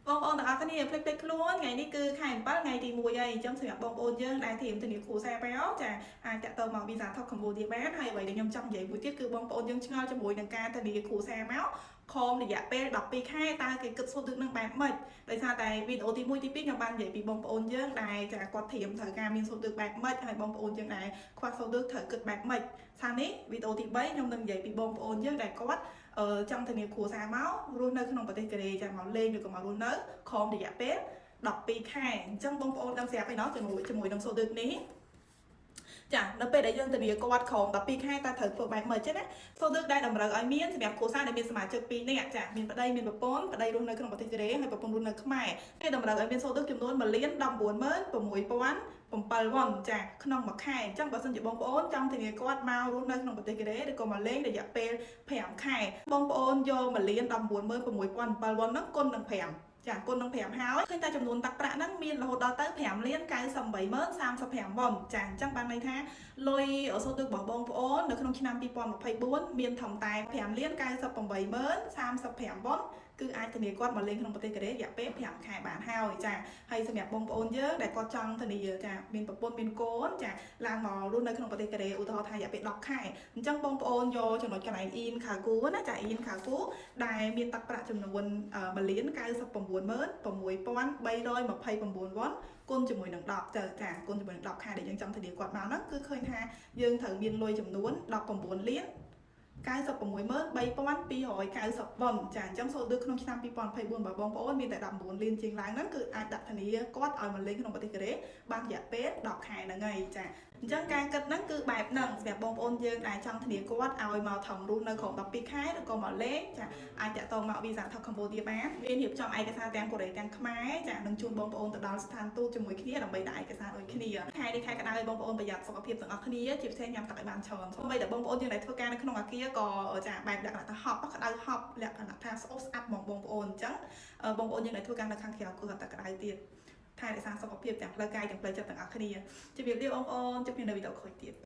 បងប្អូនទាំងអស់គ្នាភ្លេចខ្លួនថ្ងៃនេះគឺខែ7ថ្ងៃទី1ហើយអញ្ចឹងសម្រាប់បងប្អូនយើងដែលធៀមធានាគ្រូសាមកចាអាចតាក់ទងមក Visa Top Cambodia បានហើយអ្វីដែលខ្ញុំចង់និយាយមួយទៀតគឺបងប្អូនយើងឆ្ងល់ជាមួយនឹងការធានាគ្រូសាមកខំរយៈពេល12ខែតើគេគិតសូត្រទឹកនឹងបែបម៉េចដោយសារតែវីដេអូទី1ទី2ខ្ញុំបាននិយាយពីបងប្អូនយើងដែលចាគាត់ធៀមត្រូវការមានសូត្រទឹកបែបម៉េចហើយបងប្អូនយើងដែលខ្វះសូត្រទឹកត្រូវគិតបែបម៉េចថានេះវីដេអូទី3ខ្ញុំនឹងនិយាយពីបងប្អូនយើងដែលគាត់ចង់ធានាគ្រួសារមករស់នៅក្នុងប្រទេសកូរ៉េចាំមកលេងឬក៏មករស់នៅខំរយៈពេល12ខែអញ្ចឹងបងប្អូនដឹងស្រាប់ឯណោះជាមួយនឹងសូត្រទឹកនេះចានៅពេលដែលយើងធានាគាត់ក្រោម12ខែតើត្រូវធ្វើបែបម៉េចណាសូត្រទឹកដែលតម្រូវឲ្យមានសម្រាប់គ្រួសារដែលមានសមាជិក2នាក់ចាមានប្តីមានប្រពន្ធប្តីរស់នៅក្នុងប្រទេសកូរ៉េហើយប្រពន្ធរស់នៅខ្មែរគេតម្រូវឲ្យមានសូត្រទឹកចំនួន1,19,6,700 វ៉ុនចាក្នុងមួយខែអញ្ចឹងបើសិនជាបងប្អូនចង់ធានាគាត់មករស់នៅក្នុងប្រទេសកូរ៉េឬក៏មកលេងរយៈពេល5ខែបងប្អូនយក1,19,6,700 វ៉ុនហ្នឹងគុណនឹង5ចាគុណនឹង5ហើយឃើញតែចំនួនទឹកប្រាក់ហ្នឹងមានរហូតដល់ទៅ5,98,035 វ៉ុនចាអញ្ចឹងបានន័យថាលុយសូត្រទឹករបស់បងប្អូននៅក្នុងឆ្នាំ2024មានត្រឹមតែ5,98,035 វ៉ុនគឺអាចធានាគាត់មកលេងក្នុងប្រទេសកូរ៉េរយៈពេល5ខែបានហើយចាហើយសម្រាប់បងប្អូនយើងដែលគាត់ចង់ធានាចាមានប្រពន្ធមានកូនចាឡើងមករស់នៅក្នុងប្រទេសកូរ៉េឧទាហរណ៍ថារយៈពេល10ខែអញ្ចឹងបងប្អូនយកចំណុចកន្លែងអ៊ីនខាគូណាចាអ៊ីនខាគូដែលមានទឹកប្រាក់ចំនួន1,99,6329 វ៉ុនគុណជាមួយនឹង10ទៅចាគុណជាមួយនឹង10ខែដែលយើងចង់ធានាគាត់មកហ្នឹងគឺឃើញថាយើងត្រូវមានលុយចំនួន19លាន96,3290 វ៉ុនចាអញ្ចឹងសូត្រទឹកក្នុងឆ្នាំ2024របស់បងប្អូនមានតែ19លានជាងឡើងហ្នឹងគឺអាចដាក់ធានាគាត់ឲ្យមកលេងក្នុងប្រទេសកូរ៉េបានរយៈពេល10ខែហ្នឹងហើយចាអញ្ចឹងការគិតហ្នឹងគឺបែបហ្នឹងសម្រាប់បងប្អូនយើងដែលចង់ធានាគាត់ឲ្យមកថងរស់នៅក្រោម12ខែឬក៏មកលេងចាអាចតាក់ទងមក Visa Top Cambodia បានមានរៀបចំឯកសារទាំងកូរ៉េទាំងខ្មែរចានឹងជូនបងប្អូនទៅដល់ស្ថានទូតជាមួយគ្នាដើម្បីដាក់ឯកសារដូចគ្នាខែនេះខែក្តៅឲ្យបងប្អូនប្រយ័ត្នសុខភាពទាំងអស់គ្នាជាពិសេសញ៉ាំទឹកឲ្យបានច្រើនសូម្បីតែបងប្អូនយើងដែលធ្វើការនៅក្នុងអាគារក៏ចាបែបលក្ខណៈថាហប់ក្តៅហប់លក្ខណៈថាស្អុះស្អាប់ហ្មងបងប្អូនអញ្ចឹងបងប្អូនយើងដែលធ្វើការនៅខាងក្រៅគឺគាត់តែក្តៅទៀតថែរក្សាសុខភាពទាំងផ្លូវកាយទាំងផ្លូវចិត្តទាំងអស់គ្នាជម្រាបលាបងប្អូនជួបគ្នានៅវីដេអូក្រោយទៀត